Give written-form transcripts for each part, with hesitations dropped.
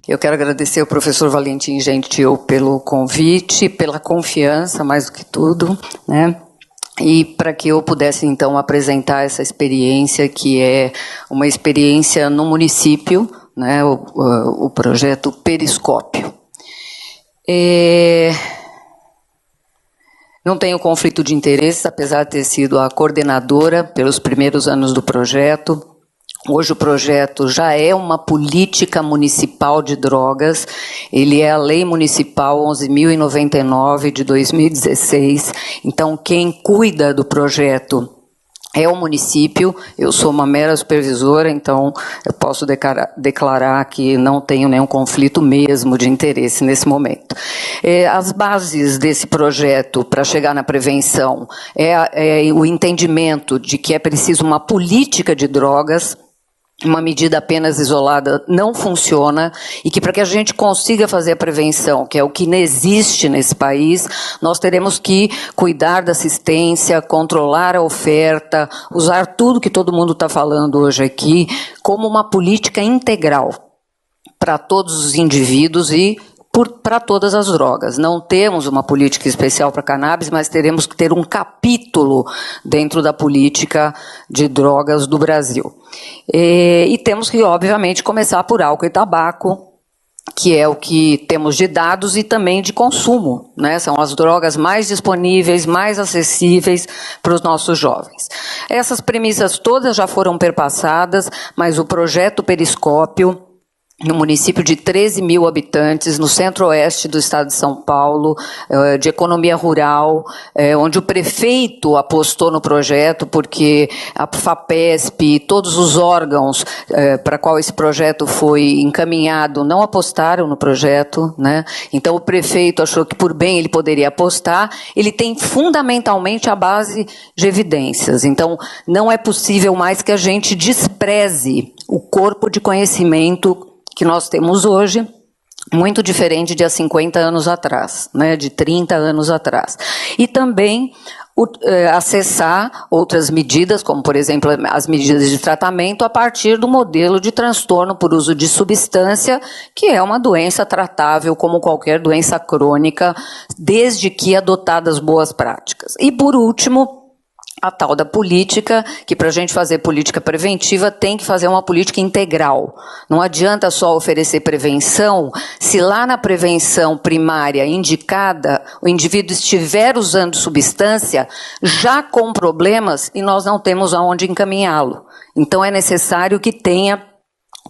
Eu quero agradecer ao professor Valentim Gentil pelo convite, pela confiança, mais do que tudo, né? E para que eu pudesse, então, apresentar essa experiência, que é uma experiência no município, né? O projeto Periscópio. Não tenho conflito de interesses, apesar de ter sido a coordenadora pelos primeiros anos do projeto. Hoje o projeto já é uma política municipal de drogas, ele é a Lei Municipal 11.099 de 2016, então quem cuida do projeto é o município, eu sou uma mera supervisora, então eu posso declarar que não tenho nenhum conflito mesmo de interesse nesse momento. As bases desse projeto para chegar na prevenção é o entendimento de que é preciso uma política de drogas. Uma medida apenas isolada não funciona e que para que a gente consiga fazer a prevenção, que é o que não existe nesse país, nós teremos que cuidar da assistência, controlar a oferta, usar tudo que todo mundo está falando hoje aqui como uma política integral para todos os indivíduos e para todas as drogas. Não temos uma política especial para cannabis, mas teremos que ter um capítulo dentro da política de drogas do Brasil. E temos que, obviamente, começar por álcool e tabaco, que é o que temos de dados e também de consumo, né? São as drogas mais disponíveis, mais acessíveis para os nossos jovens. Essas premissas todas já foram perpassadas, mas o projeto Periscópio, no município de 13 mil habitantes, no centro-oeste do estado de São Paulo, de economia rural, onde o prefeito apostou no projeto, porque a FAPESP e todos os órgãos para qual esse projeto foi encaminhado não apostaram no projeto, né? Então o prefeito achou que por bem ele poderia apostar, ele tem fundamentalmente a base de evidências, então não é possível mais que a gente despreze o corpo de conhecimento que nós temos hoje, muito diferente de há 50 anos atrás, né, de 30 anos atrás. E também acessar outras medidas, como, por exemplo, as medidas de tratamento, a partir do modelo de transtorno por uso de substância, que é uma doença tratável como qualquer doença crônica, desde que adotadas boas práticas. E, por último, a tal da política, que para a gente fazer política preventiva tem que fazer uma política integral. Não adianta só oferecer prevenção, se lá na prevenção primária indicada, o indivíduo estiver usando substância, já com problemas, e nós não temos aonde encaminhá-lo. Então é necessário que tenha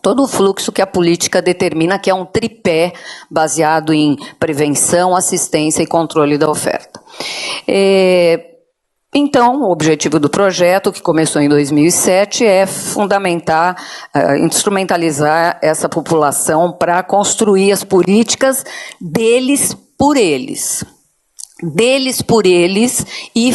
todo o fluxo que a política determina, que é um tripé baseado em prevenção, assistência e controle da oferta. Então, o objetivo do projeto, que começou em 2007, é fundamentar, instrumentalizar essa população para construir as políticas deles por eles. Deles por eles e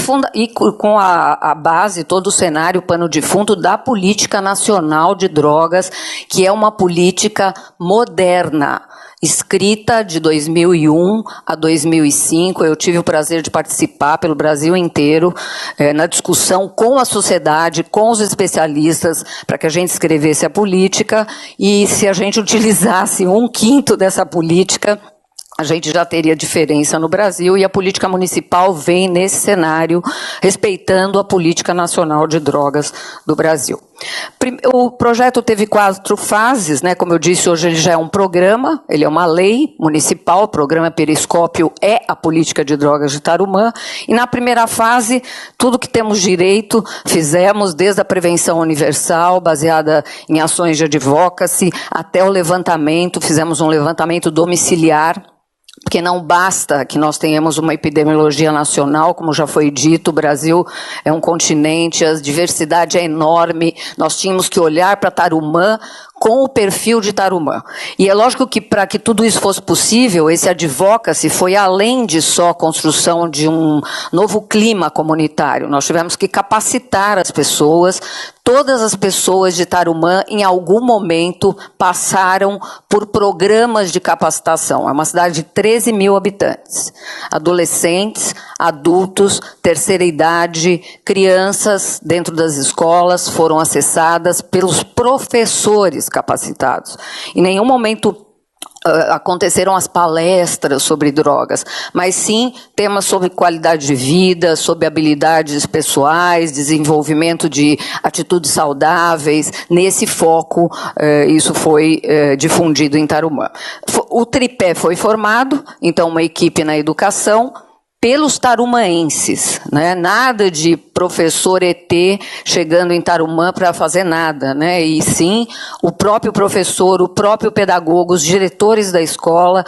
com a base, todo o cenário, pano de fundo da Política Nacional de Drogas, que é uma política moderna, escrita de 2001 a 2005, eu tive o prazer de participar pelo Brasil inteiro, na discussão com a sociedade, com os especialistas, para que a gente escrevesse a política, e se a gente utilizasse 1/5 dessa política, a gente já teria diferença no Brasil, e a política municipal vem nesse cenário, respeitando a política nacional de drogas do Brasil. O projeto teve 4 fases, né? Como eu disse, hoje ele já é um programa, ele é uma lei municipal, o programa Periscópio é a política de drogas de Tarumã, e na primeira fase, tudo que temos direito, fizemos, desde a prevenção universal, baseada em ações de advocacy, até o levantamento, fizemos um levantamento domiciliar, porque não basta que nós tenhamos uma epidemiologia nacional, como já foi dito, o Brasil é um continente, a diversidade é enorme, nós tínhamos que olhar para Tarumã com o perfil de Tarumã. E é lógico que para que tudo isso fosse possível, esse advocacy foi além de só a construção de um novo clima comunitário, nós tivemos que capacitar as pessoas, todas as pessoas de Tarumã, em algum momento, passaram por programas de capacitação. É uma cidade de 13 mil habitantes. Adolescentes, adultos, terceira idade, crianças dentro das escolas foram acessadas pelos professores capacitados. Em nenhum momento aconteceram as palestras sobre drogas, mas sim temas sobre qualidade de vida, sobre habilidades pessoais, desenvolvimento de atitudes saudáveis. Nesse foco, isso foi difundido em Tarumã. O tripé foi formado, então uma equipe na educação, pelos tarumaenses, né? Nada de professor ET chegando em Tarumã para fazer nada, né? E sim, o próprio professor, o próprio pedagogo, os diretores da escola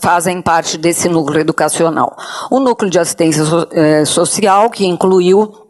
fazem parte desse núcleo educacional. O núcleo de assistência social, que incluiu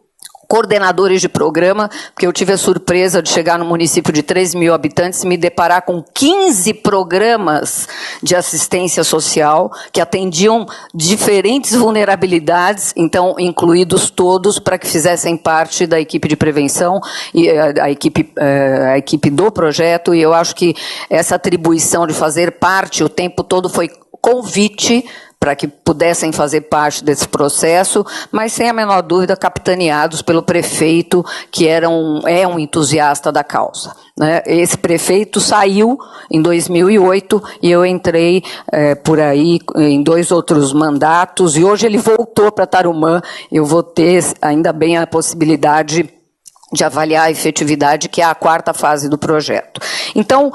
coordenadores de programa, porque eu tive a surpresa de chegar no município de 3 mil habitantes e me deparar com 15 programas de assistência social que atendiam diferentes vulnerabilidades, então incluídos todos para que fizessem parte da equipe de prevenção e a equipe do projeto, e eu acho que essa atribuição de fazer parte o tempo todo foi convite para que pudessem fazer parte desse processo, mas sem a menor dúvida capitaneados pelo prefeito, que é um entusiasta da causa, né? Esse prefeito saiu em 2008 e eu entrei por aí em 2 outros mandatos, e hoje ele voltou para Tarumã. Eu vou ter, ainda bem, a possibilidade de avaliar a efetividade, que é a 4ª fase do projeto. Então,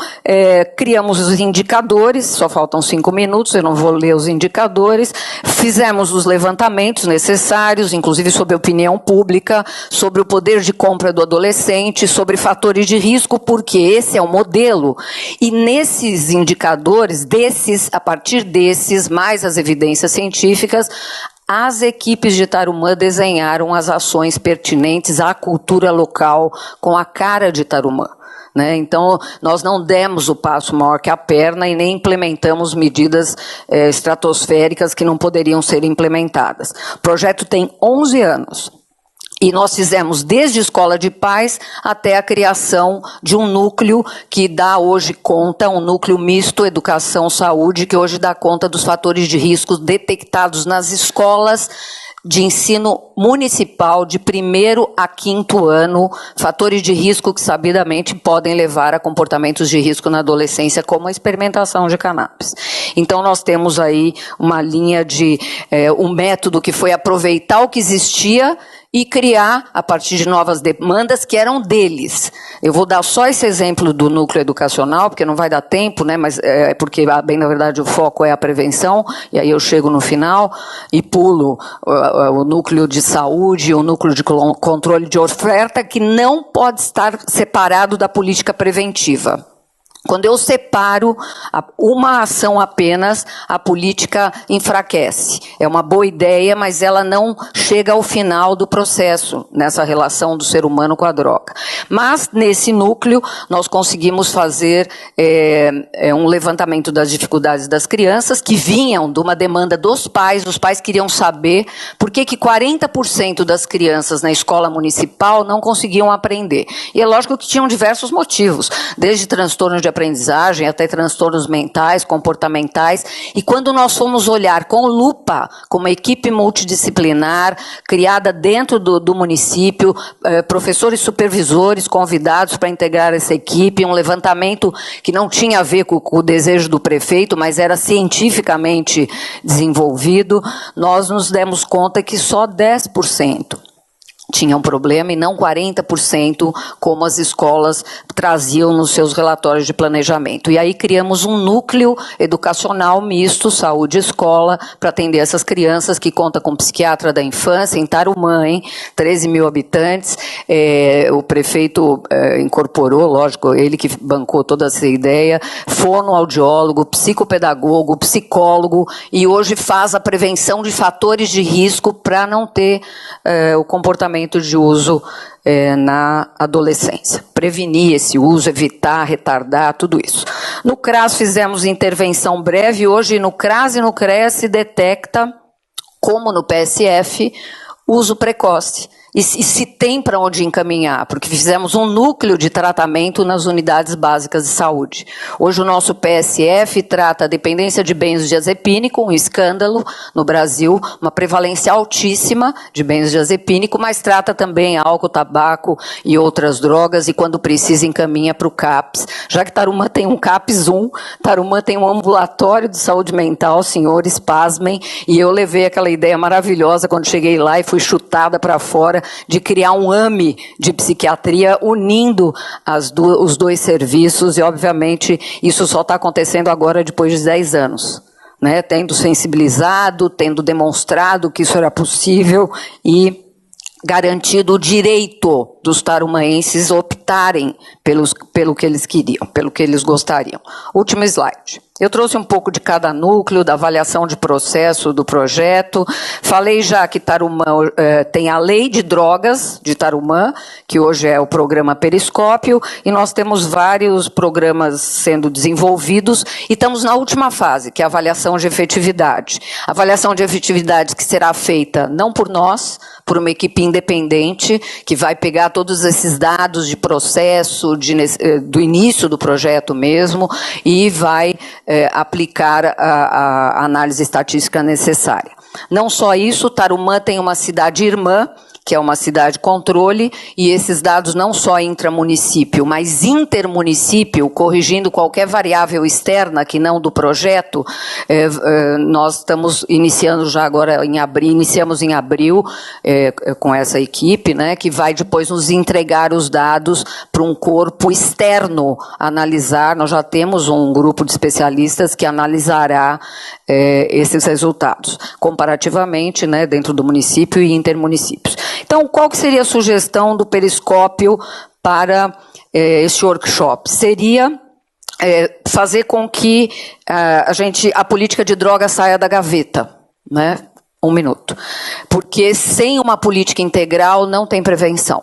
criamos os indicadores, só faltam 5 minutos, eu não vou ler os indicadores, fizemos os levantamentos necessários, inclusive sobre a opinião pública, sobre o poder de compra do adolescente, sobre fatores de risco, porque esse é o modelo, e nesses indicadores, a partir desses, mais as evidências científicas, as equipes de Tarumã desenharam as ações pertinentes à cultura local com a cara de Tarumã, né? Então, nós não demos o passo maior que a perna e nem implementamos medidas estratosféricas que não poderiam ser implementadas. O projeto tem 11 anos. E nós fizemos desde escola de paz até a criação de um núcleo que dá hoje conta, um núcleo misto educação-saúde, que hoje dá conta dos fatores de risco detectados nas escolas de ensino municipal de 1º a 5º ano, fatores de risco que sabidamente podem levar a comportamentos de risco na adolescência, como a experimentação de cannabis. Então nós temos aí uma linha de um método que foi aproveitar o que existia e criar, a partir de novas demandas que eram deles. Eu vou dar só esse exemplo do núcleo educacional, porque não vai dar tempo, né? Mas porque, bem na verdade, o foco é a prevenção, e aí eu chego no final e pulo o núcleo de saúde, o núcleo de controle de oferta, que não pode estar separado da política preventiva. Quando eu separo uma ação apenas, a política enfraquece. É uma boa ideia, mas ela não chega ao final do processo, nessa relação do ser humano com a droga. Mas, nesse núcleo, nós conseguimos fazer um levantamento das dificuldades das crianças, que vinham de uma demanda dos pais. Os pais queriam saber por que 40% das crianças na escola municipal não conseguiam aprender. E é lógico que tinham diversos motivos, desde transtornos de aprendizagem até transtornos mentais, comportamentais, e quando nós fomos olhar com lupa, com uma equipe multidisciplinar, criada dentro do município, professores supervisores convidados para integrar essa equipe, um levantamento que não tinha a ver com o desejo do prefeito, mas era cientificamente desenvolvido, nós nos demos conta que só 10% tinha um problema e não 40%, como as escolas traziam nos seus relatórios de planejamento. E aí criamos um núcleo educacional misto, saúde e escola, para atender essas crianças, que conta com psiquiatra da infância, em Tarumã, 13 mil habitantes. O prefeito incorporou, lógico, ele que bancou toda essa ideia, fonoaudiólogo, psicopedagogo, psicólogo, e hoje faz a prevenção de fatores de risco para não ter o comportamento de uso na adolescência. Prevenir esse uso, evitar, retardar, tudo isso. No CRAS fizemos intervenção breve, hoje no CRAS e no CRES se detecta, como no PSF, uso precoce. e se tem para onde encaminhar, porque fizemos um núcleo de tratamento nas unidades básicas de saúde. Hoje o nosso PSF trata a dependência de benzodiazepínico, um escândalo no Brasil, uma prevalência altíssima de benzodiazepínico, mas trata também álcool, tabaco e outras drogas, e quando precisa encaminha para o CAPS. Já que Tarumã tem um CAPS 1, Tarumã tem um ambulatório de saúde mental, senhores, pasmem, e eu levei aquela ideia maravilhosa quando cheguei lá e fui chutada para fora, de criar um AME de psiquiatria unindo os dois serviços, e obviamente isso só está acontecendo agora depois de 10 anos, né? Tendo sensibilizado, tendo demonstrado que isso era possível e garantido o direito dos tarumaenses optarem pelo que eles queriam, pelo que eles gostariam. Último slide. Eu trouxe um pouco de cada núcleo, da avaliação de processo do projeto. Falei já que Tarumã tem a lei de drogas de Tarumã, que hoje é o programa Periscópio, e nós temos vários programas sendo desenvolvidos, e estamos na última fase, que é a avaliação de efetividade. Avaliação de efetividade que será feita não por nós, por uma equipe independente, que vai pegar todos esses dados de processo, do início do projeto mesmo, e vai aplicar a análise estatística necessária. Não só isso, Tarumã tem uma cidade irmã, que é uma cidade controle, e esses dados não só intramunicípio, mas intermunicípio, corrigindo qualquer variável externa que não do projeto, nós estamos iniciando já agora em abril, iniciamos em abril com essa equipe, né, que vai depois nos entregar os dados para um corpo externo analisar. Nós já temos um grupo de especialistas que analisará esses resultados, comparativamente, né, dentro do município e intermunicípios. Então, qual que seria a sugestão do Periscópio para esse workshop? Seria fazer com que a política de droga saia da gaveta, né? 1 minuto. Porque sem uma política integral não tem prevenção.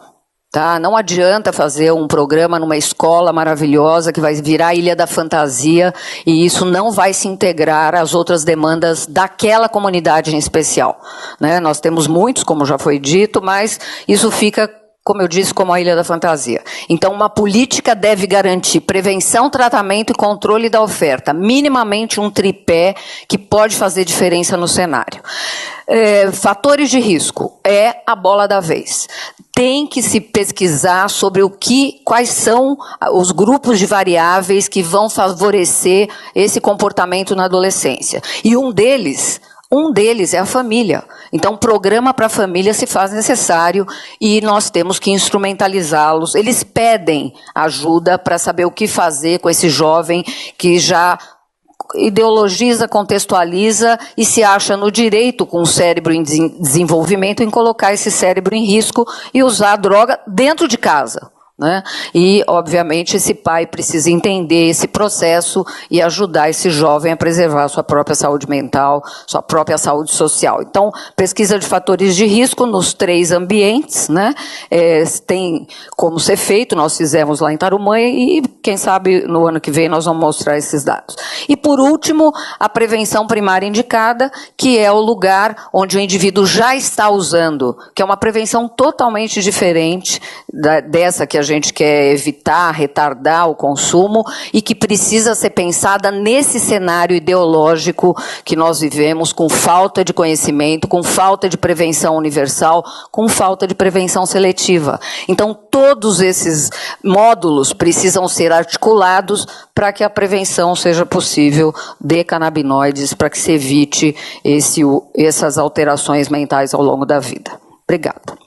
Tá? Não adianta fazer um programa numa escola maravilhosa que vai virar a Ilha da Fantasia e isso não vai se integrar às outras demandas daquela comunidade em especial, né? Nós temos muitos, como já foi dito, mas isso fica, como eu disse, como a Ilha da Fantasia. Então, uma política deve garantir prevenção, tratamento e controle da oferta. Minimamente um tripé que pode fazer diferença no cenário. Fatores de risco é a bola da vez. Tem que se pesquisar sobre quais são os grupos de variáveis que vão favorecer esse comportamento na adolescência. E um deles é a família. Então, programa para a família se faz necessário e nós temos que instrumentalizá-los. Eles pedem ajuda para saber o que fazer com esse jovem que já ideologiza, contextualiza e se acha no direito, com o cérebro em desenvolvimento, em colocar esse cérebro em risco e usar a droga dentro de casa, né? E, obviamente, esse pai precisa entender esse processo e ajudar esse jovem a preservar a sua própria saúde mental, sua própria saúde social. Então, pesquisa de fatores de risco nos 3 ambientes, né? Tem como ser feito, nós fizemos lá em Tarumã e, quem sabe, no ano que vem nós vamos mostrar esses dados. E, por último, a prevenção primária indicada, que é o lugar onde o indivíduo já está usando, que é uma prevenção totalmente diferente dessa que a gente quer evitar, retardar o consumo e que precisa ser pensada nesse cenário ideológico que nós vivemos, com falta de conhecimento, com falta de prevenção universal, com falta de prevenção seletiva. Então, todos esses módulos precisam ser articulados para que a prevenção seja possível de canabinoides, para que se evite essas alterações mentais ao longo da vida. Obrigada.